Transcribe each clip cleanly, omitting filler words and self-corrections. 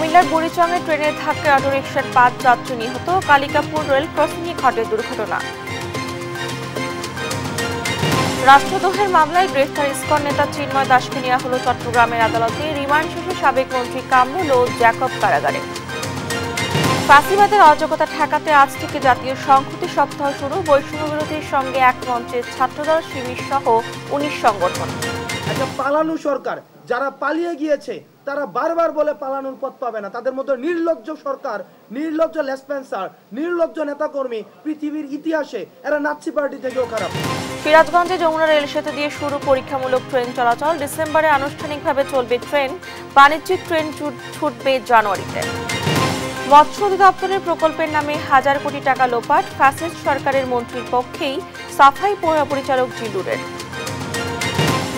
কুমিল্লার বুড়িচংয়ে ট্রেনের ধাক্কায় অটোরিকশার ৫ যাত্রী নিহত। কালিকাপুর রেল ক্রসিংয়ে ঘটে দুর্ঘটনা। রাষ্ট্রদ্রোহের মামলায় গ্রেফতার ইসকন নেতা চিন্ময় দাসকে নেওয়া হলো চট্টগ্রামের আদালতে। রিমান্ড শেষে সাবেক মন্ত্রী কামরুল ও জ্যাকব কারাগারে। ফাঁসিবাদের অরাজকতা ঠেকাতে আজ থেকে জাতীয় সংহতি সপ্তাহ শুরু। বৈষম্য বিরোধীর সঙ্গে এক মঞ্চে ছাত্রদল, শিবির সহ ১৯ সংগঠন। একটা পালানো সরকার, যারা পালিয়ে গিয়েছে তারা বারবার বলে পালানোর পথ পাবে না। তাদের মতো নির্লজ্জ সরকার, নির্লজ্জ লেসপেন্সার, নির্লজ্জ নেতাকর্মী পৃথিবীর ইতিহাসে এরা নাৎসি পার্টি থেকেও খারাপ। সিরাজগঞ্জে যমুনা রেল সেতু দিয়ে শুরু পরীক্ষামূলক ট্রেন চলাচল। ডিসেম্বরে আনুষ্ঠানিকভাবে চলবে ট্রেন। বাণিজ্যিক ট্রেন ছুটবে জানুয়ারিতে। মৎস্য অধিদপ্তরের প্রকল্পের নামে হাজার কোটি টাকা লোপাট। ফ্যাসিস্ট সরকারের মন্ত্রীর পক্ষেই সাফাই পরিচালক জিলুরের।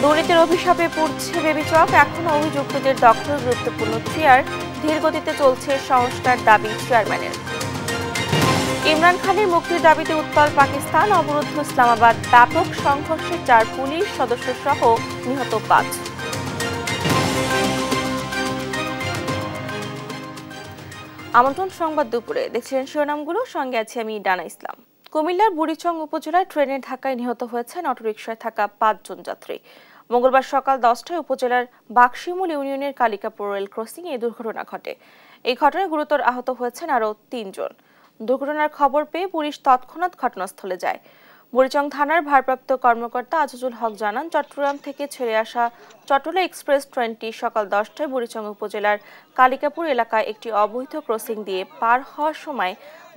দুর্নীতির অভিশাপে পুড়ছে বেবিচক। এখনো অভিযুক্তদের দখল গুরুত্বপূর্ণ চেয়ার। ধীর গতিতে চলছে সংস্কার দাবি চেয়ারম্যানের। ইমরান খানের মুক্তির দাবিতে উত্তাল পাকিস্তান। অবরুদ্ধ ইসলামাবাদ। ব্যাপক সংঘর্ষে ৪ পুলিশ সদস্য সহ নিহত ৫। আমন্ত্রণ সংবাদ দুপুরে। দেখছিলেন শিরোনামগুলো, সঙ্গে আছি আমি ডানা ইসলাম। কুমিল্লার বুড়িচং উপজেলায় ট্রেনের ধাক্কায় নিহত হয়েছেন অটোরিকশায় থাকা ৫ জন যাত্রী। মঙ্গলবার সকাল ১০টায় উপজেলার বাকশিমুল ইউনিয়নের কালিকাপুর রেল ক্রসিংয়ে এই দুর্ঘটনা ঘটে। এই ঘটনায় গুরুতর আহত হয়েছেন আরও ৩ জন। দুর্ঘটনার খবর পেয়ে পুলিশ তৎক্ষণাৎ ঘটনাস্থলে যায়। বুড়িচং থানার ভারপ্রাপ্ত কর্মকর্তা আজিজুল হক জানান, চট্টগ্রাম থেকে ছেড়ে আসা চট্টলা এক্সপ্রেস ট্রেনটি সকাল ১০টায় বুড়িচং উপজেলার কালিকাপুর এলাকায় একটি অবৈধ ক্রসিং দিয়ে পার হওয়ার সময়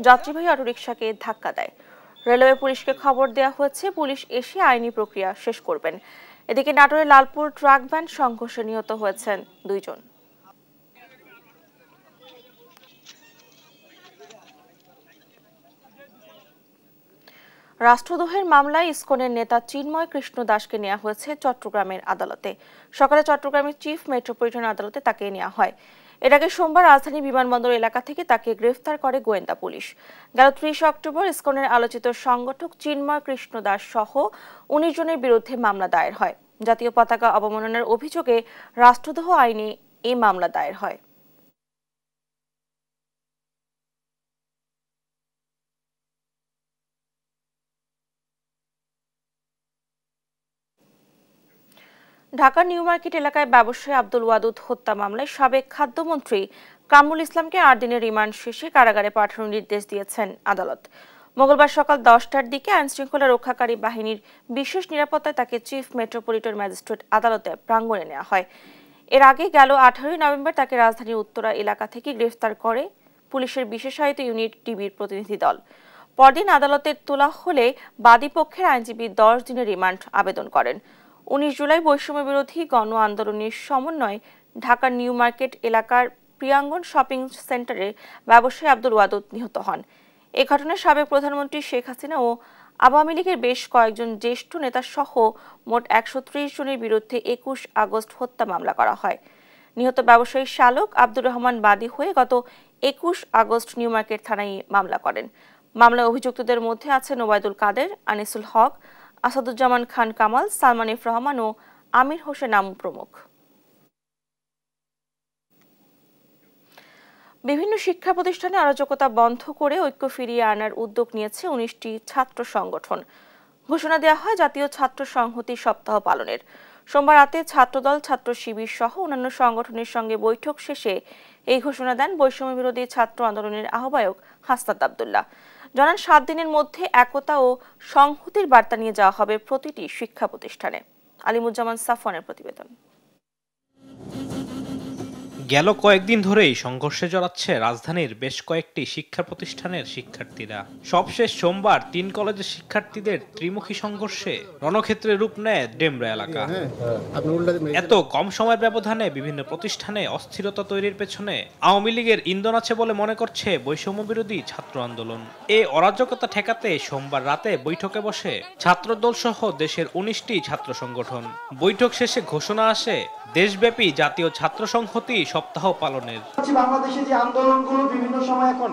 যাত্রীবাহী অটোরিকশাকে ধাক্কা দেয়। রেলওয়ে পুলিশকে খবর দেওয়া হয়েছে, পুলিশ এসে আইনি প্রক্রিয়া শেষ করবেন। এদিকে নাটোরের লালপুর ট্রাক ভ্যান সংঘর্ষে নিহত হয়েছেন ২ জন। রাষ্ট্রদ্রোহের মামলায় ইসকনের নেতা চিন্ময় কৃষ্ণ দাসকে নেওয়া হয়েছে চট্টগ্রামের আদালতে। সকালে চট্টগ্রামের চিফ মেট্রোপলিটন আদালতে তাকে নেওয়া হয়। এর আগে সোমবার রাজধানী বিমানবন্দর এলাকা থেকে তাকে গ্রেফতার করে গোয়েন্দা পুলিশ। গেল ৩০ অক্টোবর ইসকনের আলোচিত সংগঠক চিন্ময় কৃষ্ণ দাস সহ ১৯ জনের বিরুদ্ধে মামলা দায়ের হয়। জাতীয় পতাকা অবমাননার অভিযোগে রাষ্ট্রদ্রোহ আইনে এই মামলা দায়ের হয়। ঢাকার নিউ মার্কেট এলাকায় ব্যবসায়ী আব্দুল ওয়াদুদ হত্যা মামলায় সাবেক খাদ্যমন্ত্রী কামরুল ইসলামকে ৮ দিনের রিমান্ড শেষে কারাগারে পাঠানোর নির্দেশ দিয়েছেন আদালত। মঙ্গলবার সকাল ১০টার দিকে আইনশৃঙ্খলা রক্ষাকারী বাহিনীর বিশেষ নিরাপত্তায় তাকে চিফ মেট্রোপলিটন ম্যাজিস্ট্রেট আদালতে প্রাঙ্গণে নেওয়া হয়। এর আগে গেল ১৮ নভেম্বর তাকে রাজধানীর উত্তরা এলাকা থেকে গ্রেফতার করে পুলিশের বিশেষায়িত ইউনিট ডিবির প্রতিনিধি দল। পরদিন আদালতে তোলা হলে বাদীপক্ষের আইনজীবী ১০ দিনের রিমান্ড আবেদন করেন। ১৯ জুলাই বৈষম্য বিরোধী গণ আন্দোলনের সমন্বয়ে ঢাকার নিউ মার্কেট এলাকার প্রিয়াঙ্গন শপিং সেন্টারে ব্যবসায়ী আব্দুল ওয়াদুদ নিহত হন। এ ঘটনায় সাবেক প্রধানমন্ত্রী শেখ হাসিনা ও আওয়ামী লীগের বেশ কয়েকজন জ্যেষ্ঠ নেতা সহ মোট ১৩০ জনের বিরুদ্ধে ২১ আগস্ট হত্যা মামলা করা হয়। নিহত ব্যবসায়ীর শালক আব্দুর রহমান বাদী হয়ে গত ২১ আগস্ট নিউ মার্কেট থানায় মামলা করেন। মামলায় অভিযুক্তদের মধ্যে আছেন ওবায়দুল কাদের, আনিসুল হক, আসাদুজ্জামান খান কামাল, সালমান এফ রহমান ও আমির হোসেন আমু প্রমুখ। বিভিন্ন শিক্ষা প্রতিষ্ঠানে অরাজকতা বন্ধ করে ঐক্য ফিরিয়ে আনার উদ্যোগ নিয়েছে ১৯টি ছাত্র সংগঠন। ঘোষণা দেওয়া হয় জাতীয় ছাত্র সংহতি সপ্তাহ পালনের। সোমবার রাতে ছাত্রদল, ছাত্র শিবির সহ অন্যান্য সংগঠনের সঙ্গে বৈঠক শেষে এই ঘোষণা দেন বৈষম্য বিরোধী ছাত্র আন্দোলনের আহ্বায়ক হাসনাত আব্দুল্লাহ। জানান, ৭ দিনের মধ্যে একতা ও সংহতির বার্তা নিয়ে যাওয়া হবে প্রতিটি শিক্ষা প্রতিষ্ঠানে। আলিমুজ্জামান সাফওয়ানের প্রতিবেদন। গেল কয়েকদিন ধরেই সংঘর্ষে জড়াচ্ছে রাজধানীর বেশ কয়েকটি শিক্ষা প্রতিষ্ঠানের শিক্ষার্থীরা। সবশেষ সোমবার ৩ কলেজের শিক্ষার্থীদের ত্রিমুখী সংঘর্ষে রণক্ষেত্রে রূপ নেয় ডেমরা এলাকা। এত কম সময়ের ব্যবধানে বিভিন্ন প্রতিষ্ঠানে অস্থিরতা তৈরির পেছনে আওয়ামী লীগের ইন্ধন আছে বলে মনে করছে বৈষম্য বিরোধী ছাত্র আন্দোলন। এই অরাজকতা ঠেকাতে সোমবার রাতে বৈঠকে বসে ছাত্রদল সহ দেশের ১৯টি ছাত্র সংগঠন। বৈঠক শেষে ঘোষণা আসে দেশব্যাপী জাতীয় ছাত্র সংহতি সপ্তাহ পালনের। বাংলাদেশে যে আন্দোলনগুলো বিভিন্ন সময় এখন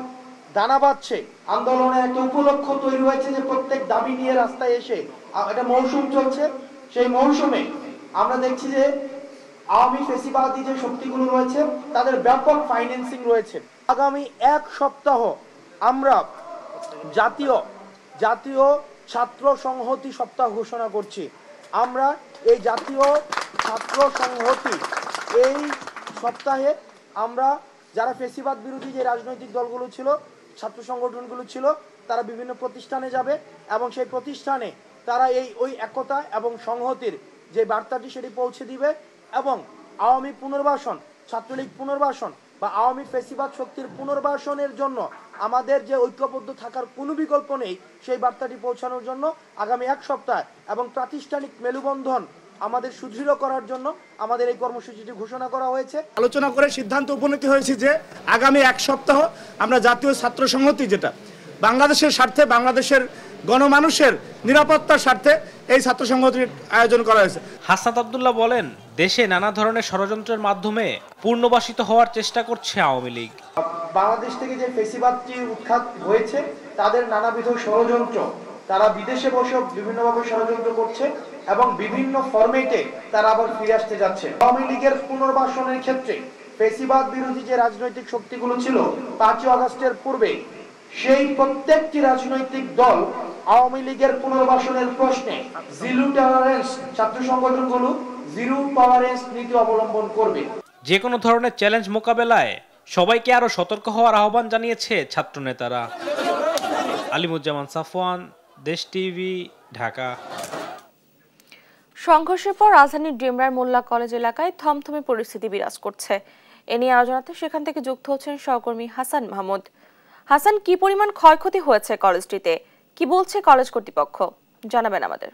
দানা বাঁধছে, আন্দোলনের একটা উপলক্ষ তৈরি হয়েছে যে প্রত্যেক দাবি নিয়ে রাস্তায় এসে একটা মৌসুম চলছে। সেই মৌসুমে আমরা দেখছি যে আওয়ামী ফেসিবাদী যে শক্তিগুলো রয়েছে তাদের ব্যাপক ফাইন্যান্সিং রয়েছে। আগামী এক সপ্তাহ আমরা জাতীয় ছাত্র সংহতি সপ্তাহ ঘোষণা করছি। আমরা এই জাতীয় ছাত্র সংহতি এই সপ্তাহে আমরা যারা ফেসিবাদ বিরোধী যে রাজনৈতিক দলগুলো ছিল, ছাত্র সংগঠনগুলো ছিল, তারা বিভিন্ন প্রতিষ্ঠানে যাবে এবং সেই প্রতিষ্ঠানে তারা ওই একতা এবং সংহতির যে বার্তাটি সেটি পৌঁছে দিবে এবং আওয়ামী পুনর্বাসন, ছাত্রলীগ পুনর্বাসন বা আওয়ামী ফেসিবাদ শক্তির পুনর্বাসনের জন্য আমাদের যে ঐক্যবদ্ধ থাকার কোনো বিকল্প নেই সেই বার্তাটি পৌঁছানোর জন্য আগামী এক সপ্তাহ এবং প্রাতিষ্ঠানিক মেলবন্ধন আমাদের সুদৃঢ় করার জন্য আমাদের এই কর্মসূচিটি ঘোষণা করা হয়েছে। আলোচনা করে সিদ্ধান্ত উপনীত হয়েছে যে আগামী এক সপ্তাহ আমরা জাতীয় ছাত্র সংহতি, যেটা বাংলাদেশের স্বার্থে, বাংলাদেশের গণমানুষের নিরাপত্তার স্বার্থে এই ছাত্র সংহতির আয়োজন করা হয়েছে। হাসনাত আব্দুল্লাহ বলেন, দেশে নানা ধরনের ষড়যন্ত্রের মাধ্যমে পুনর্বাসিত হওয়ার চেষ্টা করছে আওয়ামী লীগ। বাংলাদেশ থেকে যে ফেসিবাদটি উৎখাত হয়েছে তাদের নানাবিধ ষড়যন্ত্র, তারা বিদেশে বসে বিভিন্নভাবে ষড়যন্ত্র করছে এবং বিভিন্ন ফরম্যাটে তারা আবার ফিরে আসতে যাচ্ছে। আওয়ামী লীগের পুনর্বাসনের ক্ষেত্রে ফেসিবাদ বিরোধী যে রাজনৈতিক শক্তিগুলো ছিল 5 আগস্টের পূর্বে, সেই প্রত্যেকটি রাজনৈতিক দল আওয়ামী লীগের পুনর্বাসনের প্রশ্নে জিরো টলারেন্স, ছাত্র সংগঠনগুলো জিরো টলারেন্স নীতি অবলম্বন করবে। যে কোনো ধরনের চ্যালেঞ্জ মোকাবেলায় সবাইকে আরো সতর্ক হওয়ার আহ্বান জানিয়েছে ছাত্র নেতারা। আলিমুজ্জামান সাফওয়ান, দেশ টিভি, ঢাকা। সংঘর্ষের পর রাজধানীর ডেমরার মোল্লা কলেজ এলাকায় থমথমে পরিস্থিতি বিরাজ করছে। এ নিয়ে আলোচনাতে সেখান থেকে যুক্ত হচ্ছেন সহকর্মী হাসান মাহমুদ। হাসান, কি পরিমাণ ক্ষয়ক্ষতি হয়েছে কলেজটিতে, কি বলছে কলেজ কর্তৃপক্ষ, জানাবেন আমাদের।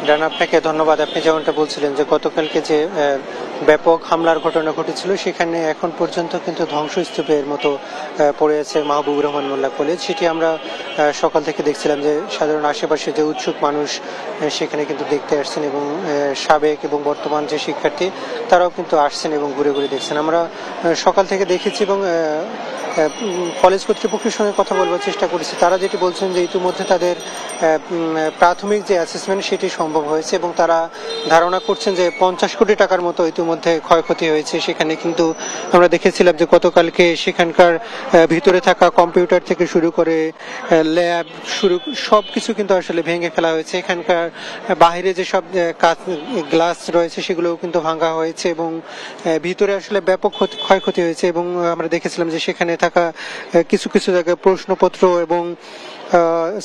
জান, আপনাকে ধন্যবাদ। আপনি যেমনটা বলছিলেন যে গতকালকে যে ব্যাপক হামলার ঘটনা ঘটেছিল সেখানে এখন পর্যন্ত কিন্তু ধ্বংসস্তূপের মতো পড়ে আছে মাহবুবুর রহমান মোল্লা কলেজ। সেটি আমরা সকাল থেকে দেখছিলাম যে সাধারণ আশেপাশে যে উৎসুক মানুষ সেখানে কিন্তু দেখতে আসছেন এবং সাবেক এবং বর্তমান যে শিক্ষার্থী তারাও কিন্তু আসছেন এবং ঘুরে ঘুরে দেখছেন। আমরা সকাল থেকে দেখেছি এবং কলেজ কর্তৃপক্ষের সঙ্গে কথা বলবার চেষ্টা করেছি। তারা যেটি বলছেন যে ইতিমধ্যে তাদের প্রাথমিক যে অ্যাসেসমেন্ট সেটি সম্ভব হয়েছে এবং তারা ধারণা করছেন যে 50 কোটি টাকার মতো ইতিমধ্যে ক্ষয়ক্ষতি হয়েছে। সেখানে কিন্তু আমরা দেখেছিলাম যে গতকালকে সেখানকার ভিতরে থাকা কম্পিউটার থেকে শুরু করে ল্যাব সব কিছু কিন্তু আসলে ভেঙে ফেলা হয়েছে। এখানকার বাহিরে যে সব গ্লাস রয়েছে সেগুলোও কিন্তু ভাঙা হয়েছে এবং ভিতরে আসলে ব্যাপক ক্ষয়ক্ষতি হয়েছে এবং আমরা দেখেছিলাম যে সেখানে থাকা কিছু কিছু জায়গায় প্রশ্নপত্র এবং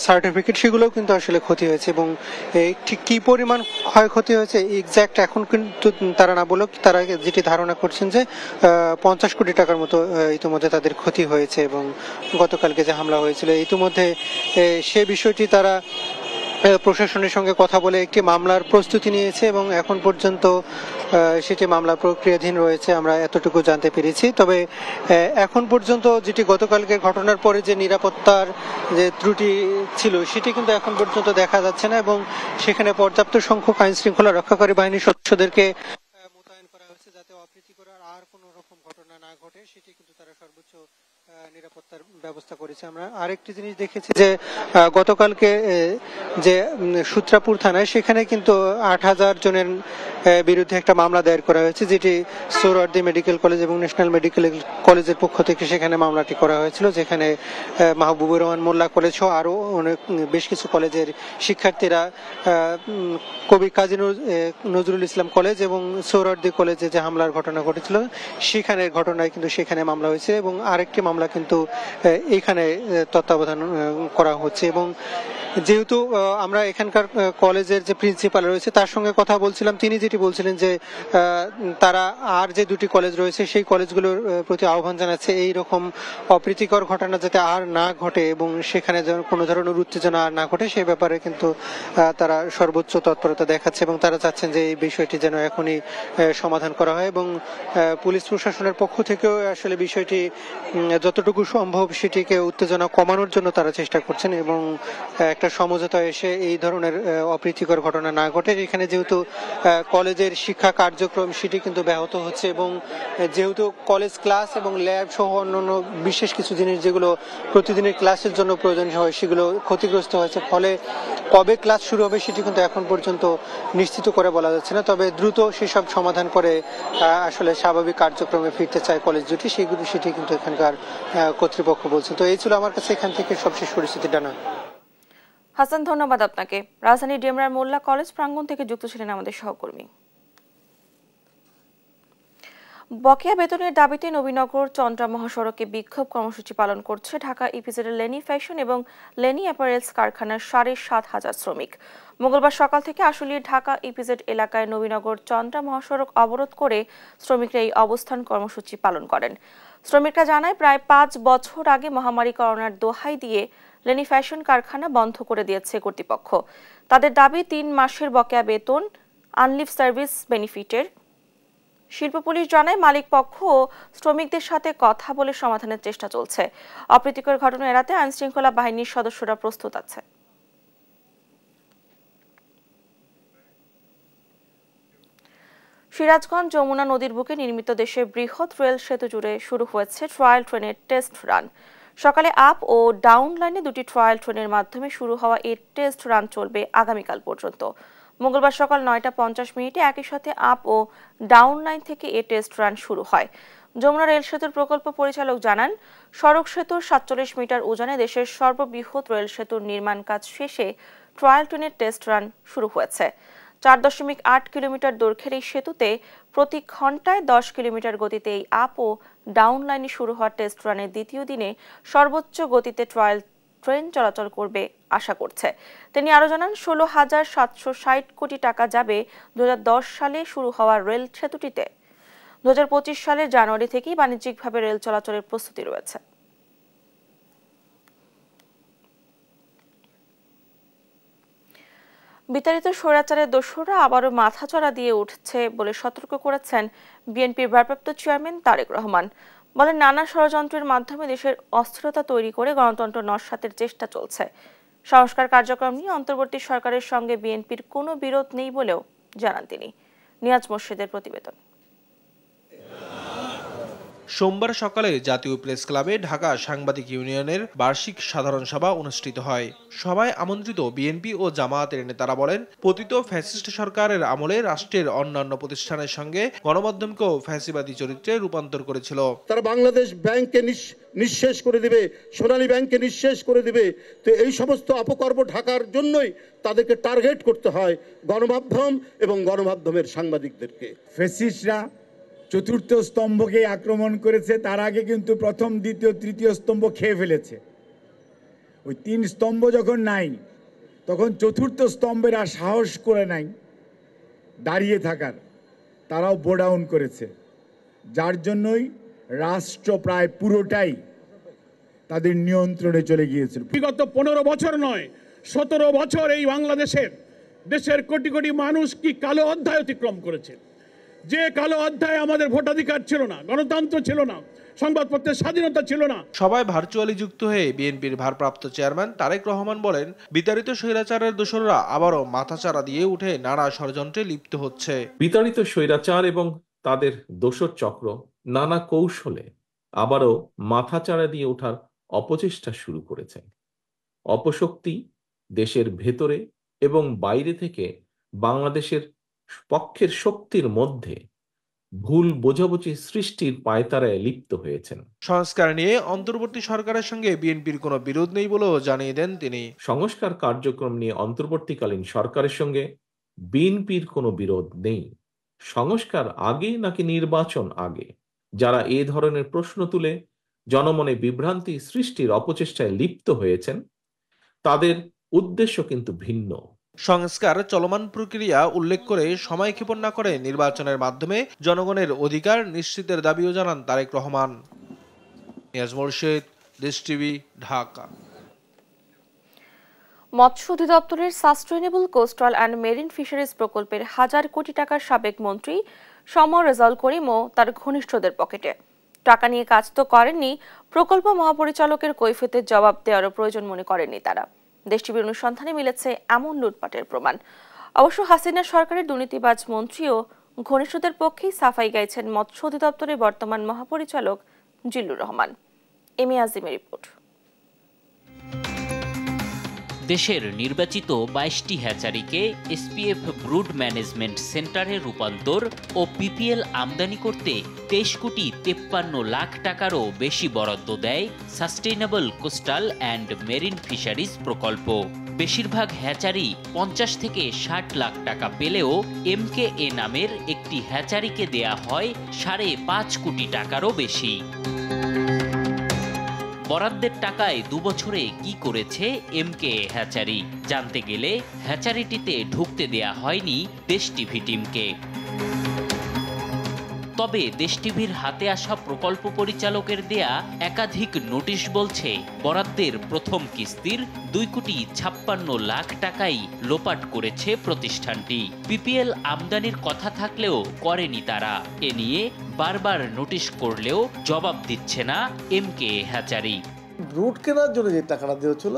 সার্টিফিকেট সেগুলোও কিন্তু আসলে ক্ষতি হয়েছে এবং ঠিক কি পরিমাণ ক্ষয়ক্ষতি হয়েছে এক্সাক্ট এখন কিন্তু তারা না বলেও তারা যেটি ধারণা করছেন যে 50 কোটি টাকার মতো ইতিমধ্যে তাদের ক্ষতি হয়েছে এবং গতকালকে যে হামলা হয়েছিল ইতিমধ্যে সে বিষয়টি তারা প্রশাসনের সঙ্গে কথা বলে একটি মামলার প্রস্তুতি নিয়েছে এবং এখন পর্যন্ত সেটি মামলা প্রক্রিয়াধীন রয়েছে, আমরা এতটুকু জানতে পেরেছি। তবে এখন পর্যন্ত যেটি গতকালকে ঘটনার পরে যে নিরাপত্তার যে ত্রুটি ছিল সেটি কিন্তু এখন পর্যন্ত দেখা যাচ্ছে না এবং সেখানে পর্যাপ্ত সংখ্যক আইন শৃঙ্খলা রক্ষাকারী বাহিনীর সদস্যদেরকে মোতায়েন করা হয়েছে যাতে অপ্রীতিকর আর কোনো রকম ঘটনা না ঘটে, সেটি কিন্তু তারা সর্বোচ্চ নিরাপত্তার ব্যবস্থা করেছে। আমরা আরেকটি জিনিস দেখেছি যে গতকালকে যে সূত্রাপুর থানায় সেখানে কিন্তু 8000 জনের বিরুদ্ধে একটা মামলা দায়ের করা হয়েছে, যেটি সোহরাওয়ার্দী মেডিকেল কলেজ এবং ন্যাশনাল মেডিকেল কলেজের পক্ষ থেকে সেখানে মামলাটি করা হয়েছিল, যেখানে মাহবুবুর রহমান মোল্লা কলেজ সহ আরো অনেক বেশ কিছু কলেজের শিক্ষার্থীরা কবি কাজী নজরুল ইসলাম কলেজ এবং সোহরাওয়ার্দী কলেজে যে হামলার ঘটনা ঘটেছিল সেখানে ঘটনায় কিন্তু সেখানে মামলা হয়েছে এবং আরেকটি মামলা কিন্তু এইখানে তত্ত্বাবধান করা হচ্ছে। এবং যেহেতু আমরা এখানকার কলেজের যে প্রিন্সিপাল রয়েছে তার সঙ্গে কথা বলছিলাম, তিনি যেটি বলছিলেন যে তারা আর যে দুটি কলেজ রয়েছে সেই কলেজগুলোর প্রতি আহ্বান জানাচ্ছে এই রকম অপ্রীতিকর ঘটনা যাতে আর না ঘটে এবং সেখানে যেন কোনো ধরনের উত্তেজনা আর না ঘটে সেই ব্যাপারে কিন্তু তারা সর্বোচ্চ তৎপরতা দেখাচ্ছে এবং তারা চাচ্ছেন যে এই বিষয়টি যেন এখনই সমাধান করা হয় এবং পুলিশ প্রশাসনের পক্ষ থেকেও আসলে বিষয়টি যতটুকু সম্ভব সেটিকে উত্তেজনা কমানোর জন্য তারা চেষ্টা করছেন এবং একটা সমঝোতা এসে এই ধরনের অপ্রীতিকর ঘটনা না ঘটে। এখানে যেহেতু কলেজের শিক্ষা কার্যক্রম সেটি কিন্তু ব্যাহত হচ্ছে এবং যেহেতু কলেজ ক্লাস এবং ল্যাব সহ অন্যান্য বিশেষ কিছু জিনিস যেগুলো প্রতিদিনের ক্লাসের জন্য প্রয়োজনীয় হয় সেগুলো ক্ষতিগ্রস্ত হয়েছে, ফলে কবে ক্লাস শুরু হবে সেটি কিন্তু এখন পর্যন্ত নিশ্চিত করে বলা যাচ্ছে না। তবে দ্রুত সেসব সমাধান করে আসলে স্বাভাবিক কার্যক্রমে ফিরতে চায় কলেজ দুটি, সেটি কিন্তু এখানকার কর্তৃপক্ষ বলছে। তো এই ছিল আমার কাছে এখান থেকে সবশেষ পরিস্থিতি ডানা। হাসান, ধন্যবাদ আপনাকে। রাজধানী ডেমরার মোল্লা কলেজ প্রাঙ্গণ থেকে যুক্ত ছিলেন আমাদের সহকর্মী। বকেয়া বেতনের দাবিতে নবীনগর চন্দ্রা মহাসড়কে বিক্ষোভ কর্মসূচি পালন করছে ঢাকা ইপিজেডের লেনি ফ্যাশন এবং লেনি অ্যাপারেলস কারখানার 7,500 শ্রমিক। মঙ্গলবার সকাল থেকে আশুলিয়ার ঢাকা ইপিজেড এলাকায় নবীনগর চন্দ্রা মহাসড়ক অবরোধ করে শ্রমিকরা এই অবস্থান কর্মসূচি পালন করেন। শ্রমিকরা জানায়, প্রায় 5 বছর আগে মহামারী করোনার দোহাই দিয়ে লেনি ফ্যাশন কারখানা বন্ধ করে দিয়েছে কর্তৃপক্ষ। তাদের দাবি 3 মাসের বকেয়া বেতন, আনলিভ সার্ভিস বেনিফিটের। শিল্প পুলিশ জানায়, মালিক পক্ষ ও শ্রমিকদের সাথে কথা বলে সমাধানের চেষ্টা চলছে। অপ্রীতিকর ঘটনা এড়াতে আইনশৃঙ্খলা বাহিনীর সদস্যরা প্রস্তুত আছে। সিরাজগঞ্জ যমুনা নদীর বুকে নির্মিত দেশের বৃহৎ রেল সেতু জুড়ে শুরু হয়েছে ট্রায়াল ট্রেনের টেস্ট রান। সকালে আপ ও ডাউন লাইনে 2টি ট্রায়াল ট্রেনের মাধ্যমে শুরু হওয়া এই টেস্ট রান চলবে আগামীকাল পর্যন্ত। মঙ্গলবার সকাল 9টা 50 একই সাথে আপ ও ডাউন লাইন থেকে এই টেস্ট রান শুরু হয়। যমুনা রেল সেতুর প্রকল্প পরিচালক জানান, সড়ক সেতুর 47 মিটার ওজনে দেশের সর্ববৃহৎ রেল সেতুর নির্মাণ কাজ শেষে ট্রায়াল ট্রেনের টেস্ট রান শুরু হয়েছে। 4.8 কিলোমিটার দৈর্ঘ্যের এই সেতুতে প্রতি ঘন্টায় 10 কিলোমিটার গতিতে এই আপ ও ডাউন লাইনে শুরু হওয়া টেস্ট রানের দ্বিতীয় দিনে সর্বোচ্চ গতিতে ট্রায়াল ট্রেন চলাচল করবে আশা করছে। তিনি আরো জানান, 16,760 কোটি টাকা যাবে 2010 সালে শুরু হওয়া রেল সেতুটিতে। 2025 সালের জানুয়ারি থেকেই বাণিজ্যিকভাবে রেল চলাচলের প্রস্তুতি রয়েছে। বিতাড়িত স্বৈরাচারের দোসররা আবারও মাথাচড়া দিয়ে উঠছে বলে সতর্ক করেছেন বিএনপির ভারপ্রাপ্ত চেয়ারম্যান তারেক রহমান। বলেন, নানা ষড়যন্ত্রের মাধ্যমে দেশের অস্থিরতা তৈরি করে গণতন্ত্র নস্যাতের চেষ্টা চলছে। সংস্কার কার্যক্রম নিয়ে অন্তর্বর্তী সরকারের সঙ্গে বিএনপির কোনো বিরোধ নেই বলেও জানান তিনি। নিয়াজ মোর্শেদের প্রতিবেদন। সোমবার সকালে জাতীয় প্রেস ক্লাবে ঢাকা সাংবাদিক ইউনিয়নের বার্ষিক সাধারণ সভা অনুষ্ঠিত হয়। সভায় আমন্ত্রিত বিএনপি ও জামায়াতের নেতারা বলেন, পতিত ফ্যাসিস্ট সরকারের আমলে রাষ্ট্রের অন্যান্য প্রতিষ্ঠানের সঙ্গে গণমাধ্যমকেও ফ্যাসিবাদী চরিত্রে রূপান্তর করেছিল। তারা বাংলাদেশ ব্যাংককে নিঃশেষ করে দিবে, সোনালী ব্যাংককে নিঃশেষ করে দিবে। তো এই সমস্ত অপকর্ম ঢাকার জন্যই তাদেরকে টার্গেট করতে হয়, গণমাধ্যম এবং গণমাধ্যমের সাংবাদিকদেরকে। ফ্যাসিস্টরা চতুর্থ স্তম্ভকে আক্রমণ করেছে, তার আগে কিন্তু প্রথম, দ্বিতীয়, তৃতীয় স্তম্ভ খেয়ে ফেলেছে। ওই 3 স্তম্ভ যখন নাই, তখন চতুর্থ স্তম্ভের আর সাহস করে নাই দাঁড়িয়ে থাকার, তারাও বো ডাউন করেছে। যার জন্যই রাষ্ট্র প্রায় পুরোটাই তাদের নিয়ন্ত্রণে চলে গিয়েছিল। বিগত 15 বছর নয়, 17 বছর এই দেশের কোটি কোটি মানুষ কি কালো অধ্যায় অতিক্রম করেছে। যে কালো অধ্যায় আমাদের ভোটাধিকার ছিল না, গণতন্ত্র ছিল না, সংবাদপত্রের স্বাধীনতা ছিল না। সবাই ভার্চুয়ালি যুক্ত হয়ে বিএনপির ভারপ্রাপ্ত চেয়ারম্যান তারেক রহমান বলেন, বিতাড়িত স্বৈরাচারের দোসররা আবারও মাথাচাড়া দিয়ে উঠে নানা ষড়যন্ত্রে লিপ্ত হচ্ছে। বিতাড়িত স্বৈরাচার এবং তাদের দোসর চক্র নানা কৌশলে আবারও মাথাচাড়া দিয়ে ওঠার অপচেষ্টা শুরু করেছে। অপশক্তি দেশের ভেতরে এবং বাইরে থেকে বাংলাদেশের পক্ষের শক্তির মধ্যে ভুল বোঝাবুঝি সৃষ্টির পায়তারায় লিপ্ত হয়েছেন। সংস্কার নিয়ে অন্তর্বর্তী সরকারের সঙ্গে বিএনপির কোনো বিরোধ নেই বলেও জানিয়ে দেন তিনি। সংস্কার কার্যক্রম নিয়ে অন্তর্বর্তীকালীন সরকারের সঙ্গে বিএনপির কোনো বিরোধ নেই। সংস্কার আগে নাকি নির্বাচন আগে, যারা এ ধরনের প্রশ্ন তুলে জনমনে বিভ্রান্তি সৃষ্টির অপচেষ্টায় লিপ্ত হয়েছেন, তাদের উদ্দেশ্য কিন্তু ভিন্ন। সংস্কার চলমান প্রক্রিয়া উল্লেখ করে সময়ক্ষেপণ না করে নির্বাচনের মাধ্যমে জনগণের অধিকার নিশ্চিতের দাবিও জানান তারেক রহমান। নিয়াজ মোর্শেদ, দেশ টিভি, ঢাকা। মৎস্য অধিদপ্তরের sustainable coastal and marine fisheries প্রকল্পের 1000 কোটি টাকার সাবেক মন্ত্রী সমর রেজাউল করিম ও তার ঘনিষ্ঠদের পকেটে। টাকা নিয়ে কাজ তো করেননি, প্রকল্প মহাপরিচালকের কৈফিয়তের জবাব দেওয়ারও প্রয়োজন মনে করেননি তারা। দেশ টিভির অনুসন্ধানে মিলেছে এমন লুটপাটের প্রমাণ। অবশ্য হাসিনা সরকারের দুর্নীতিবাজ মন্ত্রী ও ঘনিষ্ঠদের পক্ষেই সাফাই গাইছেন মৎস্য অধিদপ্তরের বর্তমান মহাপরিচালক জিল্লুর রহমান। এমি আজিমের রিপোর্ট। দেশের নির্বাচিত ২২টি হ্যাচারিকে এসপিএফ ব্রুড ম্যানেজমেন্ট সেন্টারে রূপান্তর ও পিপিএল আমদানি করতে ২৩ কোটি ৫৩ লাখ টাকারও বেশি বরাদ্দ দেয় sustainable coastal and marine fisheries প্রকল্প। বেশিরভাগ হ্যাচারি ৫০ থেকে ৬০ লাখ টাকা পেলেও এমকেএ নামের একটি হ্যাচারিকে দেয়া হয় ৫.৫ কোটি টাকারও বেশি। বরাদ্দের টাকায় ২ বছরে কি করেছে এমকেএ হ্যাচারি জানতে গেলে হ্যাচারিটিতে ঢুকতে দেয়া হয়নি দেশ টিভি টিমকে। তবে দেশ টিভির হাতে আসা প্রকল্প পরিচালকের দেয়া একাধিক নোটিশ বলছে বরাদ্দের প্রথম কিস্তির ২ কোটি ৫৬ লাখ টাকাই লোপাট করেছে প্রতিষ্ঠানটি। পিপিএল আমদানির কথা থাকলেও করেনি তারা। এ নিয়ে বারবার নোটিশ করলেও জবাব দিচ্ছে না এমকেএ হ্যাচারি। ব্রুড কেনার জন্য যে টাকাটা দেওয়া ছিল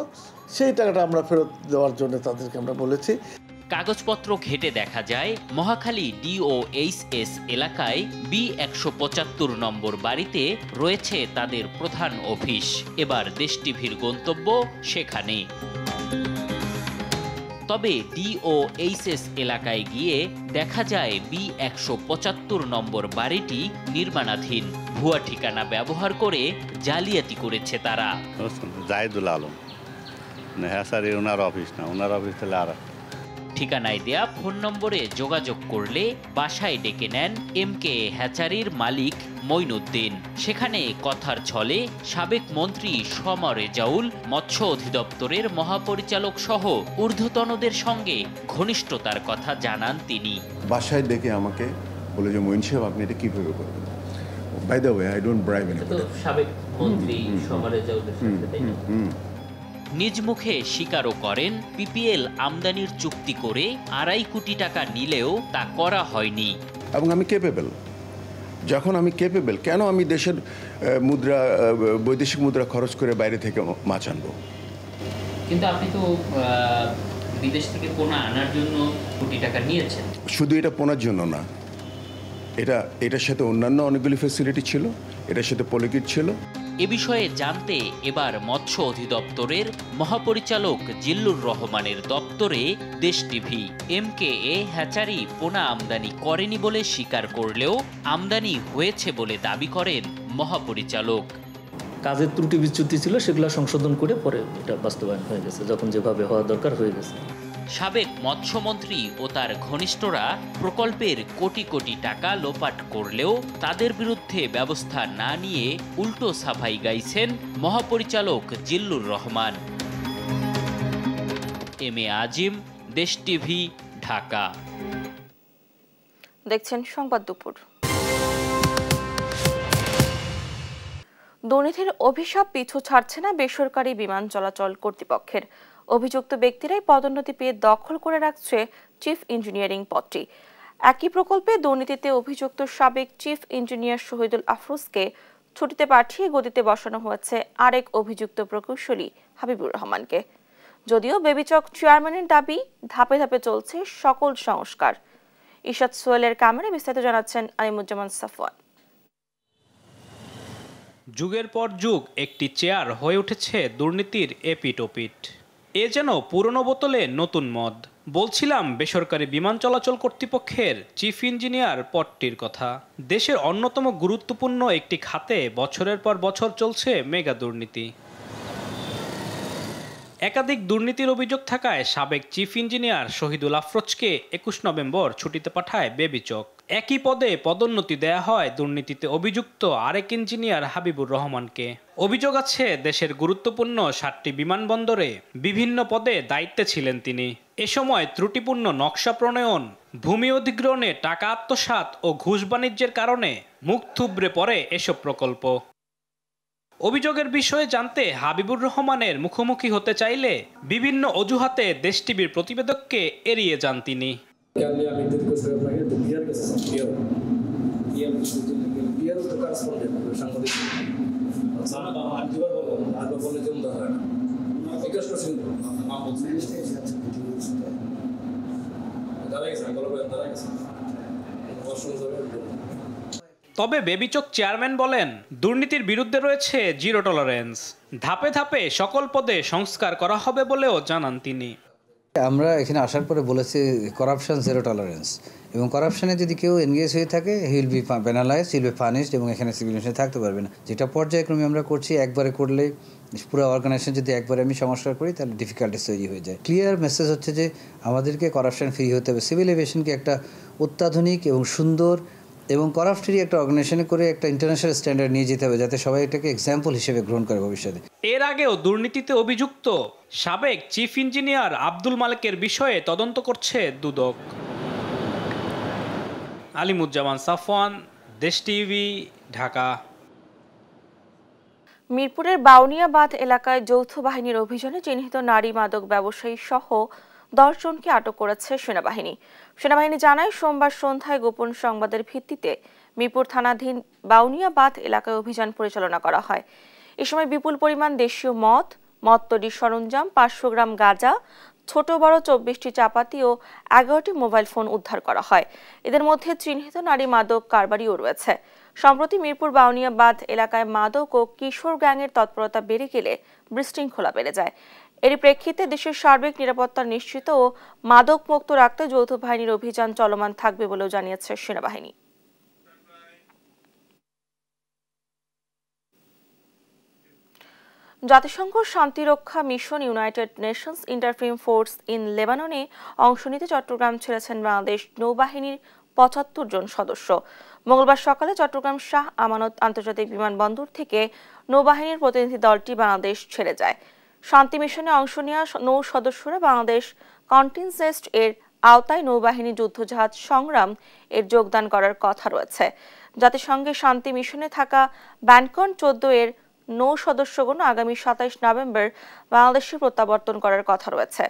সেই টাকাটা আমরা ফেরত দেওয়ার জন্য তাদেরকে আমরা বলেছি। কাগজপত্র ঘেটে দেখা যায় মহাখালী ডিওএইচএস এলাকায় B175 নম্বর বাড়িতে রয়েছে তাদের প্রধান অফিস। এবার দেশ টিভির গন্তব্য সেখানে। তবে ডিওএইচএস এলাকায় গিয়ে দেখা যায় B175 নম্বর বাড়িটি নির্মাণাধীন। ভুয়া ঠিকানা ব্যবহার করে জালিয়াতি করেছে তারা। জাহিদুল আলম, হ্যাঁ স্যার, ওনার অফিস না, ওনার অফিস তাহলে আর ঠিকানায় দেয়া ফোন নম্বরে যোগাযোগ করলে বাসায় ডেকে নেন এমকেএ হ্যাচারির মালিক মঈনুদ্দিন। সেখানে কথার ছলে সাবেক মন্ত্রী শমা রেজাউল, মৎস্য অধিদপ্তরের মহাপরিচালক সহ ঊর্ধ্বতনদের সঙ্গে ঘনিষ্ঠতার কথা জানান তিনি। বাসায় ডেকে আমাকে বলে যে মঈন সাহেব, আপনি এটা কিভাবে করবেন? By the way, I don't bribe anybody. সাবেক মন্ত্রী শমা রেজাউলের সাথে, তাই না? নিজ মুখে স্বীকারও করেন পিপিএল আমদানির চুক্তি করে ২.৫ কোটি টাকা নিলেও তা করা হয়নি। এবং আমি কেপেবল। যখন আমি কেপেবল, কেন আমি দেশের মুদ্রা, বৈদেশিক মুদ্রা খরচ করে বাইরে থেকে মাছ আনবো? কিন্তু আপনি তো বিদেশ থেকে পোনা আনার জন্য কোটি টাকা নিয়েছেন। শুধু এটা পোনার জন্য না, এটার সাথে অন্যান্য অনেকগুলি ফ্যাসিলিটি ছিল, এটার সাথে পলিকিট ছিল। এ বিষয়ে জানতে এবার মৎস্য অধিদপ্তরের মহাপরিচালক জিল্লুর রহমানের দপ্তরে দেশ টিভি। এমকেএ হ্যাচারি পোনা আমদানি করেনি বলে স্বীকার করলেও আমদানি হয়েছে বলে দাবি করেন মহাপরিচালক। কাজের ত্রুটি বিচ্যুতি ছিল, সেগুলো সংশোধন করে পরে এটা বাস্তবায়ন হয়ে গেছে, যখন যেভাবে হওয়া দরকার হয়ে গেছে। সাবেক মৎস্যমন্ত্রী ও তার ঘনিষ্ঠরা প্রকল্পের কোটি কোটি টাকা লোপাট করলেও তাদের বিরুদ্ধে ব্যবস্থা না নিয়ে উল্টো সাফাই গাইছেন মহাপরিচালক জিল্লুর রহমান। এমএ আজিম, দেশ টিভি, ঢাকা। দেখছেন সংবাদ দুপুর। দুর্নীতির অভিশাপ পিছু ছাড়ছে না বেসরকারি বিমান চলাচল কর্তৃপক্ষের। অভিযুক্ত ব্যক্তিরাই পদোন্নতি পেয়ে দখল করে রাখছে চিফ ইঞ্জিনিয়ারিং পদটি। একই প্রকল্পে দুর্নীতিতে অভিযুক্ত সাবেক চিফ ইঞ্জিনিয়ার শহীদুল আফরোজকে ছুটিতে পাঠিয়ে গদিতে বসানো হয়েছে আরেক অভিযুক্ত প্রকৌশলী হাবিবুর রহমানকে। যদিও বেবিচক চেয়ারম্যানের দাবি, ধাপে ধাপে চলছে সকল সংস্কার। ইশাদ সোহেলের ক্যামেরায় বিস্তারিত জানাচ্ছেন আলিমুজ্জামান সাফওয়ান। যুগের পর যুগ একটি চেয়ার হয়ে উঠেছে দুর্নীতির এপিটোপিট। এ যেন পুরনো বোতলে নতুন মদ। বলছিলাম বেসরকারি বিমান চলাচল কর্তৃপক্ষের চিফ ইঞ্জিনিয়ার পদটির কথা। দেশের অন্যতম গুরুত্বপূর্ণ একটি খাতে বছরের পর বছর চলছে মেগা দুর্নীতি। একাধিক দুর্নীতির অভিযোগ থাকায় সাবেক চিফ ইঞ্জিনিয়ার শহীদুল আফরোজকে ২১ নভেম্বর ছুটিতে পাঠায় বেবিচক। একই পদে পদোন্নতি দেয়া হয় দুর্নীতিতে অভিযুক্ত আরেক ইঞ্জিনিয়ার হাবিবুর রহমানকে। অভিযোগ আছে দেশের গুরুত্বপূর্ণ ৭টি বিমানবন্দরে বিভিন্ন পদে দায়িত্বে ছিলেন তিনি। এ সময় ত্রুটিপূর্ণ নকশা প্রণয়ন, ভূমি অধিগ্রহণে টাকা আত্মসাৎ ও ঘুষ বাণিজ্যের কারণে মুখ থুবড়ে পড়ে এসব প্রকল্প। অভিযোগের বিষয়ে জানতে হাবিবুর রহমানের মুখোমুখি হতে চাইলে বিভিন্ন অজুহাতে দেশ টিভির প্রতিবেদককে এড়িয়ে যান তিনি। তবে বেবিচক চেয়ারম্যান বলেন, দুর্নীতির বিরুদ্ধে রয়েছে জিরো টলারেন্স। ধাপে ধাপে সকল পদে সংস্কার করা হবে বলেও জানান তিনি। আমরা এখানে আসার পরে বলেছি করাপশন জিরো টলারেন্স, এবং করাপশনে যদি কেউ এনগেজ হয়ে থাকে he will be penalised, he will be punished, এবং এখানে সিভিল থাকতে পারবে না। যেটা পর্যায়ক্রমে আমরা করছি, একবারে করলে পুরো অর্গানাইজেশন যদি একবারে আমি সংস্কার করি তাহলে ডিফিকাল্টিস তৈরি হয়ে যায়। ক্লিয়ার মেসেজ হচ্ছে যে আমাদেরকে করাপশন ফ্রি হতে হবে। সিভিল এভিয়েশনকে একটা অত্যাধুনিক এবং সুন্দর এবং করাপ্ট ফ্রি একটা অর্গানাইজেশনে করে একটা ইন্টারন্যাশনাল স্ট্যান্ডার্ড নিয়ে যেতে হবে, যাতে সবাই এটাকে এক্সাম্পল হিসেবে গ্রহণ করে ভবিষ্যতে। এর আগেও দুর্নীতিতে অভিযুক্ত সাবেক চিফ ইঞ্জিনিয়ার আব্দুল মালেকের বিষয়ে তদন্ত করছে দুদক। আলিমুজ্জামান সাফওয়ান, দেশ টিভি, ঢাকা। মিরপুরের বাউনিয়াবাদ এলাকায় যৌথ বাহিনীর অভিযানে চিহ্নিত নারী মাদক ব্যবসায়ী সহ 10 জনকে আটক করেছে সেনাবাহিনী। সেনাবাহিনী জানায়, সোমবার সন্ধ্যায় গোপন সংবাদের ভিত্তিতে মিরপুর থানাধীন বাউনিয়াবাদ এলাকায় অভিযান পরিচালনা করা হয়। এ সময় বিপুল পরিমাণ দেশীয় মদ, মদ তৈরির সরঞ্জাম, 500 গ্রাম গাঁজা, ছোট বড় 24টি চাপাতি ও 11টি মোবাইল ফোন উদ্ধার করা হয়। এদের মধ্যে চিহ্নিত নারী মাদক কারবারিও রয়েছে। সম্প্রতি মিরপুর বাউনিয়াবাদ এলাকায় মাদক ও কিশোর গ্যাংয়ের তৎপরতা বেড়ে গেলে বিশৃঙ্খলা বেড়ে যায়। এরই প্রেক্ষিতে দেশের সার্বিক নিরাপত্তা নিশ্চিত ও মাদক মুক্ত রাখতে যৌথ বাহিনীর অভিযান চলমান থাকবে বলেও জানিয়েছে সেনাবাহিনী। জাতিসংঘ শান্তিরক্ষা mission United Nations interim force in লেবাননে অংশ নিতে চট্টগ্রাম ছেড়েছেন বাংলাদেশ নৌবাহিনীর 75 জন সদস্য। মঙ্গলবার সকালে চট্টগ্রাম শাহ আমানত আন্তর্জাতিক বিমানবন্দর থেকে নৌবাহিনীর প্রতিনিধি দলটি বাংলাদেশ ছেড়ে যায়। শান্তি মিশনে অংশ নেওয়া নৌ সদস্যরা বাংলাদেশ কন্টিনজেন্ট এর আওতায় নৌবাহিনী যুদ্ধজাহাজ সংগ্রাম এর যোগদান করার কথা রয়েছে। জাতিসংঘের শান্তি মিশনে থাকা ব্যানকন 14 এর নৌ সদস্যগণ আগামী 27 নভেম্বর বাংলাদেশে প্রত্যাবর্তন করার কথা রয়েছে।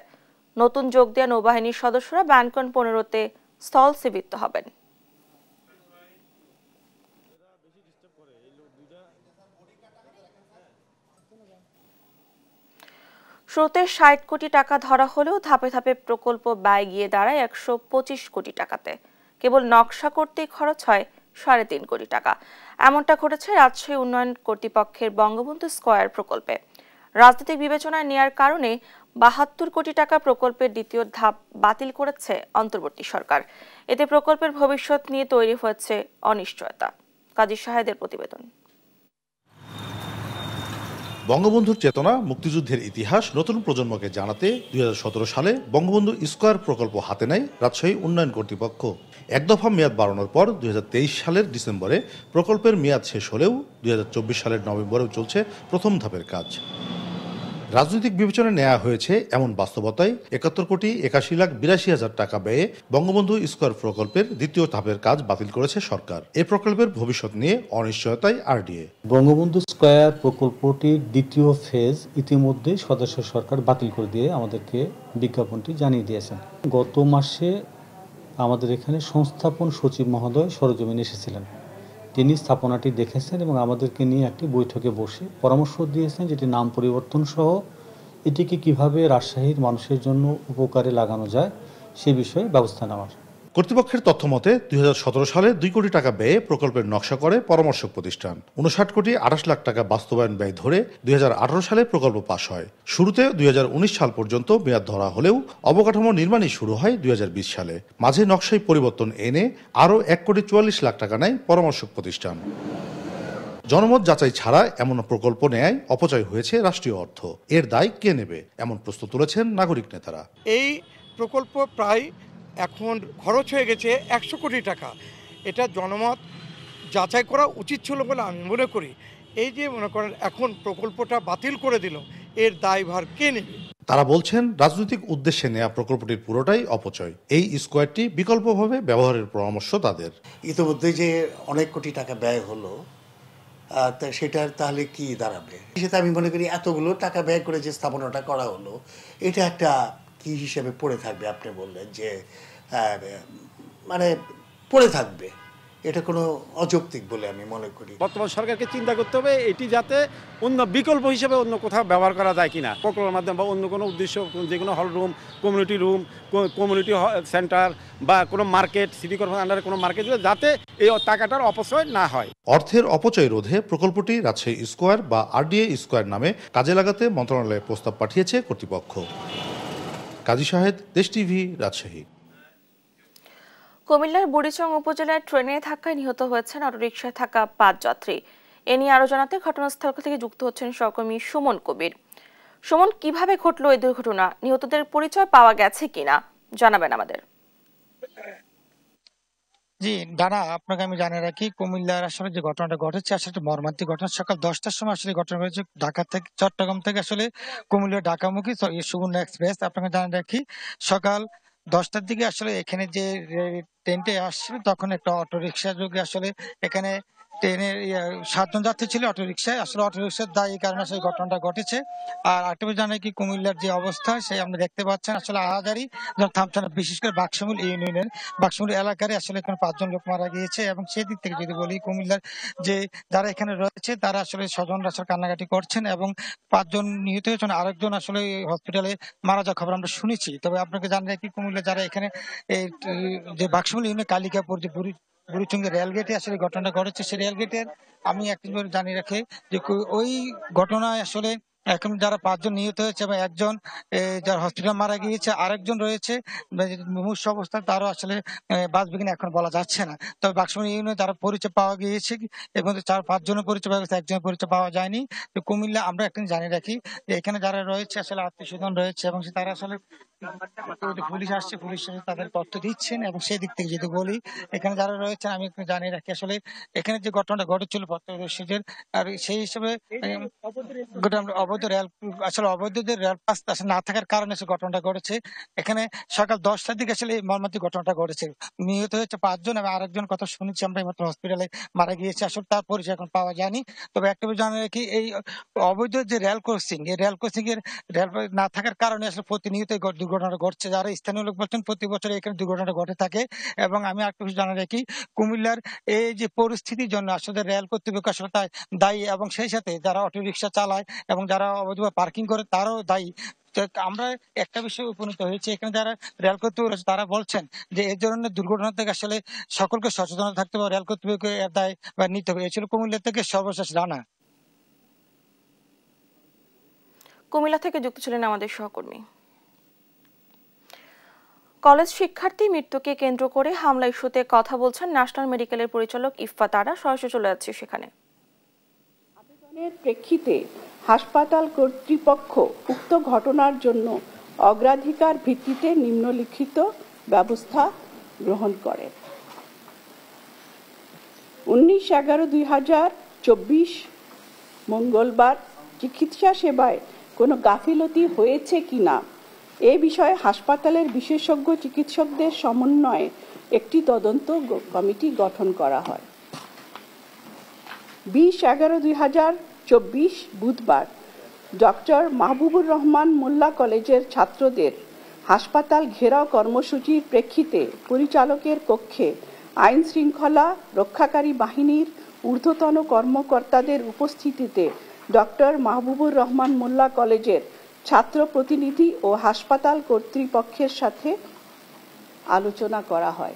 নতুন যোগ দেওয়া নৌবাহিনীর সদস্যরা ব্যানকন 15-তে স্থল সেবিত হবেন। শুরুতে 60 কোটি টাকা ধরা হলেও ধাপে ধাপে প্রকল্প ব্যয় গিয়ে দাঁড়ায় 125 কোটি টাকাতে। কেবল নকশা করতেই খরচ হয় 3.5 কোটি টাকা। এমনটা ঘটেছে রাজশাহী উন্নয়ন কর্তৃপক্ষের বঙ্গবন্ধু স্কয়ার প্রকল্পে। রাজনৈতিক বিবেচনায় নেয়ার কারণে 72 কোটি টাকা প্রকল্পের দ্বিতীয় ধাপ বাতিল করেছে অন্তর্বর্তী সরকার। এতে প্রকল্পের ভবিষ্যৎ নিয়ে তৈরি হয়েছে অনিশ্চয়তা। কাজী শাহেদের প্রতিবেদন। বঙ্গবন্ধুর চেতনা, মুক্তিযুদ্ধের ইতিহাস নতুন প্রজন্মকে জানাতে 2017 সালে বঙ্গবন্ধু স্কয়ার প্রকল্প হাতে নেয় রাজশাহী উন্নয়ন কর্তৃপক্ষ। এক দফা মেয়াদ বাড়ানোর পর 2023 সালের ডিসেম্বরে প্রকল্পের মেয়াদ শেষ হলেও 2024 সালের নভেম্বরেও চলছে প্রথম ধাপের কাজ। রাজনৈতিক বিবেচনায় নেওয়া হয়েছে এমন বাস্তবতায় 71,81,82,000 টাকা ব্যয়ে বঙ্গবন্ধু স্কয়ার প্রকল্পের দ্বিতীয় ধাপের কাজ বাতিল করেছে সরকার। এই প্রকল্পের ভবিষ্যৎ নিয়ে অনিশ্চয়তায় আরডিএ। বঙ্গবন্ধু স্কয়ার প্রকল্পটির দ্বিতীয় ফেজ ইতিমধ্যে সদস্য সরকার বাতিল করে দিয়ে আমাদেরকে বিজ্ঞাপনটি জানিয়ে দিয়েছেন। গত মাসে আমাদের এখানে সংস্থাপন সচিব মহোদয় সরজমিনে এসেছিলেন। তিনি স্থাপনাটি দেখেছেন এবং আমাদেরকে নিয়ে একটি বৈঠকে বসে পরামর্শ দিয়েছেন যেটি নাম পরিবর্তন সহ এটিকে কিভাবে রাজশাহীর মানুষের জন্য উপকারে লাগানো যায় সে বিষয়ে ব্যবস্থা নেওয়ার। কর্তৃপক্ষের তথ্য মতে 2017 সালে 2 কোটি টাকা ব্যয়ে প্রকল্পের নকশা করে পরামর্শক প্রতিষ্ঠান। 59,28 লাখ টাকা বাস্তবায়ন ব্যয় ধরে 2018 সালে প্রকল্প পাশ হয়। শুরুতে 2019 সাল পর্যন্ত মেয়াদ ধরা হলেও অবকাঠামো নির্মাণই শুরু হয় 2020 সালে। মাঝে নকশায় পরিবর্তন এনে আরও 1,44 লাখ টাকা নেয় পরামর্শক প্রতিষ্ঠান। জনমত যাচাই ছাড়া এমন প্রকল্প নেয় অপচয় হয়েছে রাষ্ট্রীয় অর্থ। এর দায় কে নেবে, এমন প্রশ্ন তুলেছেন নাগরিক নেতারা। এই প্রকল্প প্রায় এখন খরচ হয়ে গেছে 100 কোটি টাকা। এটা জনমত যাচাই করা উচিত ছিল বলে আমি মনে করি। এই যে মনে করেন এখন প্রকল্পটা বাতিল করে দিল, এর দায়ভার কে নেবে? তারা বলছেন রাজনৈতিক উদ্দেশ্যে নেওয়া প্রকল্পটির পুরোটাই অপচয়। এই স্কয়ারটি বিকল্পভাবে ব্যবহারের পরামর্শ তাদের। ইতিমধ্যে যে অনেক কোটি টাকা ব্যয় হলো, সেটার তাহলে কি দাঁড়াবে? সেটা আমি মনে করি এতগুলো টাকা ব্যয় করে যে স্থাপনাটা করা হলো, এটা একটা কি হিসেবে পড়ে থাকবে। আপনি বললেন যে মানে পড়ে থাকবে, এটা কোনো অযৌক্তিক বলে আমি মনে করি। বর্তমান সরকারকে চিন্তা করতে হবে এটি যাতে অন্য বিকল্প হিসেবে অন্য কোথাও ব্যবহার করা যায় কিনা, প্রকল্পের মাধ্যমে বা অন্য কোনো উদ্দেশ্য, যে কোনো হল রুম, কমিউনিটি সেন্টার বা কোনো মার্কেট, সিটি কর্পোরেশন আন্ডারে কোনো মার্কেট দিলে যাতে এই টাকাটার অপচয় না হয়। অর্থের অপচয় রোধে প্রকল্পটি রাজশাহী স্কয়ার বা RDA স্কয়ার নামে কাজে লাগাতে মন্ত্রণালয়ে প্রস্তাব পাঠিয়েছে কর্তৃপক্ষ। কাজী শাহেদ, দেশ টিভি, রাজশাহী। কুমিল্লার বুড়িচং উপজেলার ট্রেনে ধাক্কায় নিহত হয়েছেন অটোরিকশায় থাকা 5 যাত্রী। এ নিয়ে আরো জানাতে ঘটনাস্থল থেকে যুক্ত হচ্ছেন সহকর্মী সুমন কবির। সুমন, কিভাবে ঘটলো এই দুর্ঘটনা? নিহতদের পরিচয় পাওয়া গেছে কিনা জানাবেন আমাদের। জি ডানা, আপনাকে আমি জানিয়ে রাখি, কুমিল্লার আসলে যে ঘটনাটা ঘটেছে আসলে একটা মর্মান্তিক ঘটনা। সকাল 10টার সময় আসলে ঘটনা ঘটেছে ঢাকা থেকে, চট্টগ্রাম থেকে আসলে কুমিল্লা ঢাকামুখী সুবর্ণ এক্সপ্রেস। আপনাকে জানিয়ে রাখি, সকাল 10টার দিকে আসলে এখানে যে ট্রেনটা আসছিল তখন একটা অটোরিকশা যোগে আসলে এখানে ট্রেনের 7 জন যাত্রী ছিল অটোরিকশায়। আসলে অটোরিকশার দায়ী কারণে আসলে ঘটনাটা ঘটেছে। আর একটা জানাই কি, কুমিল্লার যে অবস্থা সে আপনি দেখতে পাচ্ছেন আসলে আহাজারি থামছে না, বিশেষ করে বাক্সমুল ইউনিয়নের বাক্সমুল এলাকায় আসলে এখানে 5 জন লোক মারা গিয়েছে। এবং সেদিক থেকে যদি বলি, কুমিল্লার যে যারা এখানে রয়েছে তারা আসলে স্বজনরা আসলে কান্নাকাটি করছেন এবং 5 জন নিহত হয়েছেন, আরেকজন আসলে হসপিটালে মারা যাওয়ার খবর আমরা শুনেছি। তবে আপনাকে জানিয়ে রাখি, কুমিল্লা যারা এখানে যে বাক্সমুল ইউনিয়ন কালিকাপুর যে বুড়িচং রেলগেটে আসলে ঘটনাটা ঘটেছে, সেই রেলগেটের আমি একবার জানিয়ে রাখি যে ওই ঘটনায় আসলে এখন যারা 5 জন নিহত হয়েছে এবং একজন যার হসপিটাল মারা গিয়েছে, আরেকজন রয়েছে মুমূর্ষু অবস্থায়, তারও আসলে বাঁচবে কিনা এখন বলা যাচ্ছে না। তবে বাক্সমুল ইউনিয়নে তারা পরিচয় পাওয়া গিয়েছে এবং 4-5 জনের পরিচয় পাওয়া গেছে, একজনের পরিচয় পাওয়া যায়নি। তো কুমিল্লা আমরা এখন জানিয়ে রাখি যে এখানে যারা রয়েছে আসলে আত্মীয়স্বজন রয়েছে এবং তারা আসলে পুলিশ আসছে, পুলিশ তাদের তথ্য দিচ্ছেন। এবং সেই দিক থেকে যদি বলি, এখানে যারা রয়েছেন আমি জানিয়ে রাখি আসলে এখানে যে ঘটনাটা ঘটেছিল প্রত্যক্ষদর্শীদের, আর সেই হিসেবে অবৈধ রেল আসলে অবৈধদের রেল পাস না থাকার কারণে সে ঘটনাটা ঘটেছে। এখানে সকাল 10টার দিকে আসলে এই মর্মান্তিক ঘটনাটা ঘটেছে। নিহত হয়েছে 5 জন এবং আরেকজন কথা শুনেছি আমরা মাত্র হসপিটালে মারা গিয়েছে, আসলে তার পরিচয় এখন পাওয়া যায়নি। তবে একটা জানিয়ে রাখি, এই অবৈধ যে রেল ক্রসিং, এই রেল ক্রসিং এর রেল না থাকার কারণে আসলে প্রতিনিয়ত দুর্ঘটনা ঘটছে। যারা স্থানীয় লোক বলছেন প্রতি বছর এখানে দুর্ঘটনা ঘটে থাকে। এবং আমি আরেকটা বিষয় জানিয়ে রাখি, কুমিল্লার এই যে পরিস্থিতির জন্য আসলে রেল কর্তৃপক্ষ আসলে দায়ী এবং সেই সাথে যারা অটোরিকশা চালায় এবং যারা অবৈধভাবে পার্কিং করে তারাও দায়ী। আমরা একটা বিষয়ে উপনীত হয়েছে, এখানে যারা রেল কর্তৃপক্ষ রয়েছে তারা বলছেন যে এই ধরনের দুর্ঘটনা থেকে আসলে সকলকে সচেতন থাকতে হবে, রেল কর্তৃপক্ষ এর দায় বা নিতে হবে। এই ছিল কুমিল্লা থেকে সর্বশেষ রানা। কুমিল্লা থেকে যুক্ত ছিলেন আমাদের সহকর্মী। কলেজ শিক্ষার্থী মৃত্যুকে কেন্দ্র করে হামলা ইস্যুতে কথা বলছেন ন্যাশনাল মেডিকেলের পরিচালক ইফফা তারা। সরাসরি চলে যাচ্ছে সেখানে। আবেদনের প্রেক্ষিতে হাসপাতাল কর্তৃপক্ষ উক্ত ঘটনার জন্য অগ্রাধিকার ভিত্তিতে নিম্নলিখিত ব্যবস্থা গ্রহণ করে। 19/11/2024 মঙ্গলবার চিকিৎসা সেবায় কোনো গাফিলতি হয়েছে কিনা এ বিষয়ে হাসপাতালের বিশেষজ্ঞ চিকিৎসকদের সমন্বয়ে একটি তদন্ত কমিটি গঠন করা হয়। 20/11/2024 বুধবার ডক্টর মাহবুবুর রহমান মোল্লা কলেজের ছাত্রদের হাসপাতাল ঘেরাও কর্মসূচির প্রেক্ষিতে পরিচালকের কক্ষে আইন শৃঙ্খলা রক্ষাকারী বাহিনীর ঊর্ধ্বতন কর্মকর্তাদের উপস্থিতিতে ডক্টর মাহবুবুর রহমান মোল্লা কলেজের ছাত্র প্রতিনিধি ও হাসপাতাল কর্তৃপক্ষের সাথে আলোচনা করা হয়।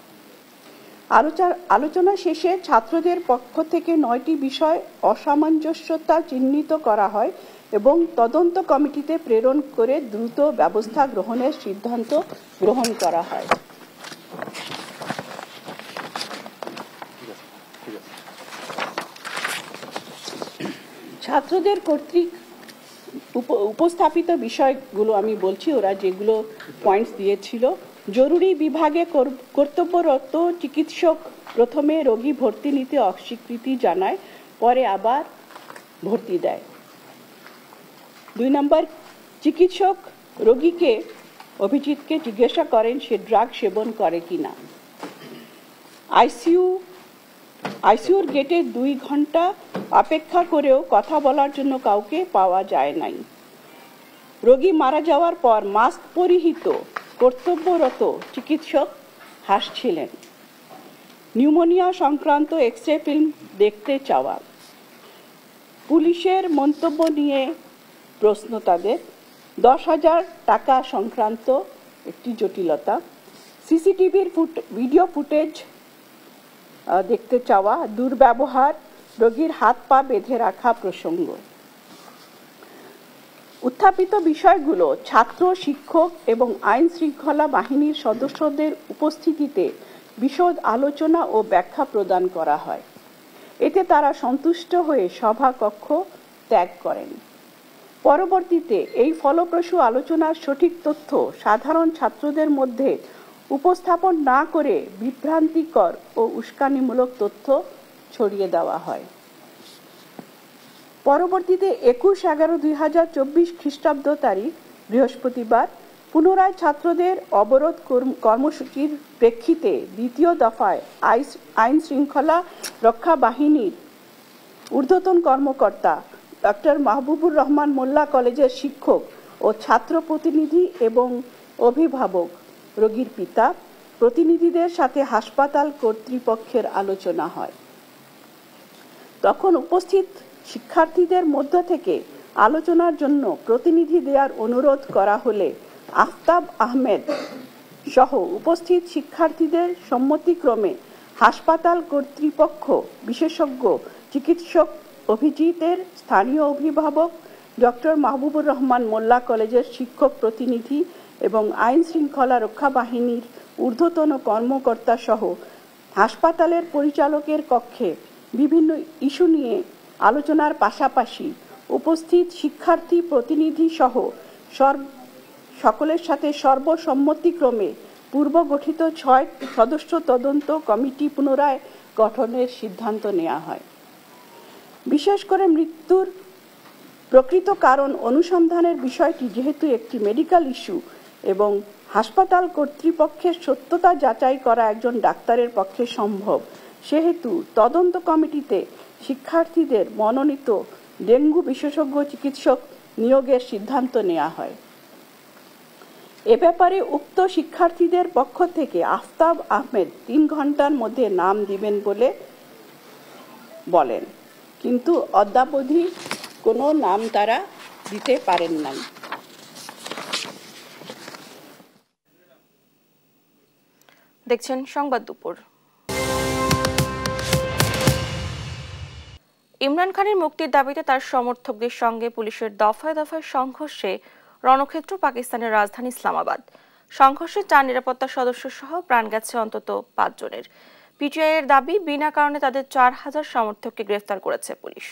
আলোচনা শেষে ছাত্রদের পক্ষ থেকে 9টি বিষয় অসামঞ্জস্যতা চিহ্নিত করা হয় এবং তদন্ত কমিটিতে প্রেরণ করে দ্রুত ব্যবস্থা গ্রহণের সিদ্ধান্ত গ্রহণ করা হয়। ছাত্রদের কর্তৃক উপস্থাপিত বিষয়গুলো আমি বলছি, ওরা যেগুলো পয়েন্টস দিয়েছিল। জরুরি বিভাগে কর্তব্যরত চিকিৎসক প্রথমে রোগী ভর্তি নিতে অস্বীকৃতি জানায়, পরে আবার ভর্তি দেয়। 2 নম্বর, চিকিৎসক রোগীকে অভিজিৎকে জিজ্ঞাসা করেন সে ড্রাগ সেবন করে কিনা। আইসিইউর গেটে 2 ঘন্টা অপেক্ষা করেও কথা বলার জন্য কাউকে পাওয়া যায় নাই। রোগী মারা যাওয়ার পর মাস্ক পরিহিত কর্তব্যরত চিকিৎসক হাসছিলেন। নিউমোনিয়া সংক্রান্ত এক্স-রে ফিল্ম দেখতে চাওয়া, পুলিশের মন্তব্য নিয়ে প্রশ্ন তাদের, 10,000 টাকা সংক্রান্ত একটি জটিলতা, সিসিটিভির ভিডিও ফুটেজ দেখতে চাওয়া, দুর্ব্যবহার, রোগীর হাত পা বেঁধে রাখা প্রসঙ্গ। উত্থাপিত বিষয়গুলো ছাত্র, শিক্ষক এবং আইন শৃঙ্খলা বাহিনীর সদস্যদের উপস্থিতিতে বিশদ আলোচনা ও ব্যাখ্যা প্রদান করা হয়। এতে তারা সন্তুষ্ট হয়ে সভাকক্ষ ত্যাগ করেন। পরবর্তীতে এই ফলপ্রসূ আলোচনার সঠিক তথ্য সাধারণ ছাত্রদের মধ্যে উপস্থাপন না করে বিভ্রান্তিকর ও উস্কানিমূলক তথ্য ছড়িয়ে দেওয়া হয়। পরবর্তীতে 21/11/2024 খ্রিস্টাব্দ তারিখ বৃহস্পতিবার পুনরায় ছাত্রদের অবরোধ কর্মসূচির প্রেক্ষিতে দ্বিতীয় দফায় আইন শৃঙ্খলা রক্ষা বাহিনীর ঊর্ধ্বতন কর্মকর্তা ডক্টর মাহবুবুর রহমান মোল্লা কলেজের শিক্ষক ও ছাত্র প্রতিনিধি এবং অভিভাবক, রোগীর পিতা, প্রতিনিধিদের সাথে হাসপাতাল কর্তৃপক্ষের আলোচনা হয়। তখন উপস্থিত শিক্ষার্থীদের মধ্য থেকে আলোচনার জন্য প্রতিনিধি দেওয়ার অনুরোধ করা হলে আফতাব আহমেদ সহ উপস্থিত শিক্ষার্থীদের সম্মতিক্রমে হাসপাতাল কর্তৃপক্ষ, বিশেষজ্ঞ চিকিৎসক অভিজিতের স্থানীয় অভিভাবক, ডক্টর মাহবুবুর রহমান মোল্লা কলেজের শিক্ষক প্রতিনিধি এবং আইন শৃঙ্খলা রক্ষা বাহিনীর ঊর্ধ্বতন কর্মকর্তা সহ হাসপাতালের পরিচালকের কক্ষে বিভিন্ন ইস্যু নিয়ে আলোচনার পাশাপাশি উপস্থিত শিক্ষার্থী প্রতিনিধি সহ সকলের সাথে সর্বসম্মতিক্রমে পূর্ব গঠিত 6 সদস্য তদন্ত কমিটি পুনরায় গঠনের সিদ্ধান্ত নেওয়া হয়। বিশেষ করে মৃত্যুর প্রকৃত কারণ অনুসন্ধানের বিষয়টি যেহেতু একটি মেডিকেল ইস্যু এবং হাসপাতাল কর্তৃপক্ষের সত্যতা যাচাই করা একজন ডাক্তারের পক্ষে সম্ভব, সেহেতু তদন্ত কমিটিতে শিক্ষার্থীদের মনোনীত ডেঙ্গু বিশেষজ্ঞ চিকিৎসক নিয়োগের সিদ্ধান্ত নেওয়া হয়। এ ব্যাপারে উক্ত শিক্ষার্থীদের পক্ষ থেকে আফতাব আহমেদ 3 ঘন্টার মধ্যে নাম দিবেন বলে বলেন, কিন্তু অদ্যাবধি কোনো নাম তারা দিতে পারেন নাই। দেখছেন সংবাদ দুপুর। ইমরান খানের মুক্তির দাবিতে তার সমর্থকদের সঙ্গে পুলিশের দফায় দফায় সংঘর্ষে রণক্ষেত্র পাকিস্তানের রাজধানী ইসলামাবাদ। সংঘর্ষে 4 নিরাপত্তা সদস্য সহ প্রাণ গেছে অন্তত 5 জনের। পিটিআই এর দাবি, বিনা কারণে তাদের 4000 সমর্থককে গ্রেফতার করেছে পুলিশ।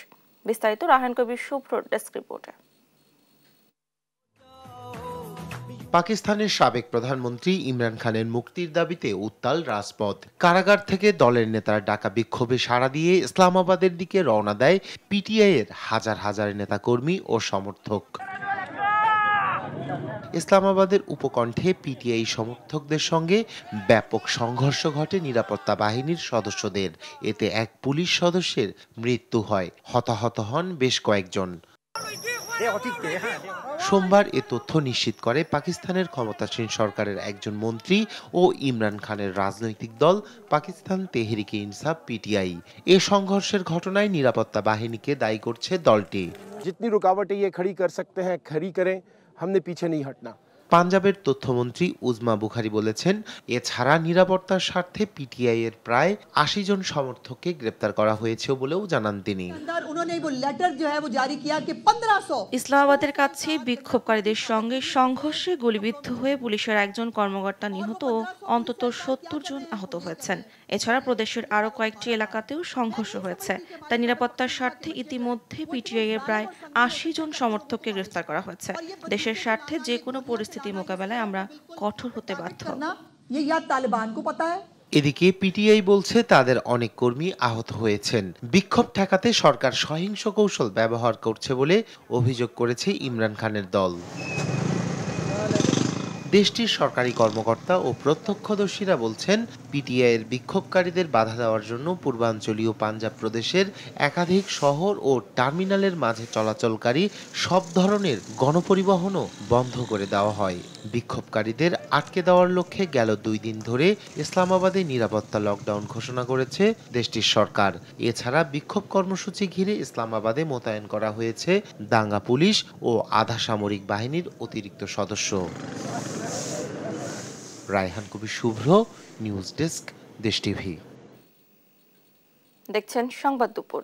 বিস্তারিত রাহান কবির শুভ্র ডেস্ক রিপোর্টে। পাকিস্তানের সাবেক প্রধানমন্ত্রী ইমরান খানের মুক্তির দাবিতে উত্তাল রাজপথ। কারাগার থেকে দলের নেতার ডাকা বিক্ষোভে সাড়া দিয়ে ইসলামাবাদের দিকে রওনা দেয় পিটিআই এর হাজার হাজার নেতাকর্মী ও সমর্থক। ইসলামাবাদের উপকণ্ঠে পিটিআই সমর্থকদের সঙ্গে ব্যাপক সংঘর্ষ ঘটে নিরাপত্তা বাহিনীর সদস্যদের। এতে এক পুলিশ সদস্যের মৃত্যু হয়, হতাহত হন বেশ কয়েকজন। সোমবার এ তথ্য নিশ্চিত করে পাকিস্তানের ক্ষমতাসীন সরকারের একজন মন্ত্রী ও ইমরান খানের রাজনৈতিক দল পাকিস্তান তেহরিকে ইনসাফ পিটিআই। এ সংঘর্ষের ঘটনায় নিরাপত্তা বাহিনীকে দায়ী করছে দলটি। जितनी रुकावटें ये खड़ी कर सकते हैं खड़ी करें, हमने पीछे नहीं हटना। পাঞ্জাবের তথ্যমন্ত্রী উজমা বুখারি বলেছেন, এছাড়া নিরাপত্তার স্বার্থে পিটিআই এর প্রায় 80 জন সমর্থককে গ্রেপ্তার করা হয়েছে বলেও জানান তিনি। ইসলামাবাদের কাছে বিক্ষোভকারীদের সঙ্গে সংঘর্ষে গুলিবিদ্ধ হয়ে পুলিশের একজন কর্মকর্তা নিহত ও অন্তত 70 জন আহত হয়েছেন। এছাড়া প্রদেশের আরও কয়েকটি এলাকাতেও সংঘর্ষ হয়েছে। তাই নিরাপত্তার স্বার্থে ইতিমধ্যে পিটিআই এর প্রায় 80 জন সমর্থককে গ্রেফতার করা হয়েছে। দেশের স্বার্থে যে কোনো পরিস্থিতি মোকাবেলায় আমরা কঠোর হতে বাধ্য। এদিকে পিটিআই বলছে তাদের অনেক কর্মী আহত হয়েছেন। বিক্ষোভ ঠেকাতে সরকার সহিংস কৌশল ব্যবহার করছে বলে অভিযোগ করেছে ইমরান খানের দল। দেশটির সরকারি কর্মকর্তা ও প্রত্যক্ষদর্শীরা বলছেন, পিটিআইয়ের বিক্ষোভকারীদের বাধা দেওয়ার জন্য পূর্বাঞ্চলীয় পাঞ্জাব প্রদেশের একাধিক শহর ও টার্মিনালের মাঝে চলাচলকারী সব ধরনের গণপরিবহনও বন্ধ করে দেওয়া হয়। বিক্ষোভকারীদের আটকে দেওয়ার লক্ষ্যে গেল 2 দিন ধরে ইসলামাবাদে নিরাপত্তা লকডাউন ঘোষণা করেছে দেশটির সরকার। এছাড়া বিক্ষোভ কর্মসূচি ঘিরে ইসলামাবাদে মোতায়েন করা হয়েছে দাঙ্গা পুলিশ ও আধা সামরিক বাহিনীর অতিরিক্ত সদস্য। রায়হান কবির শুভ্র, নিউজ ডেস্ক, দেশ টিভি। দেখছেন সংবাদ দুপুর।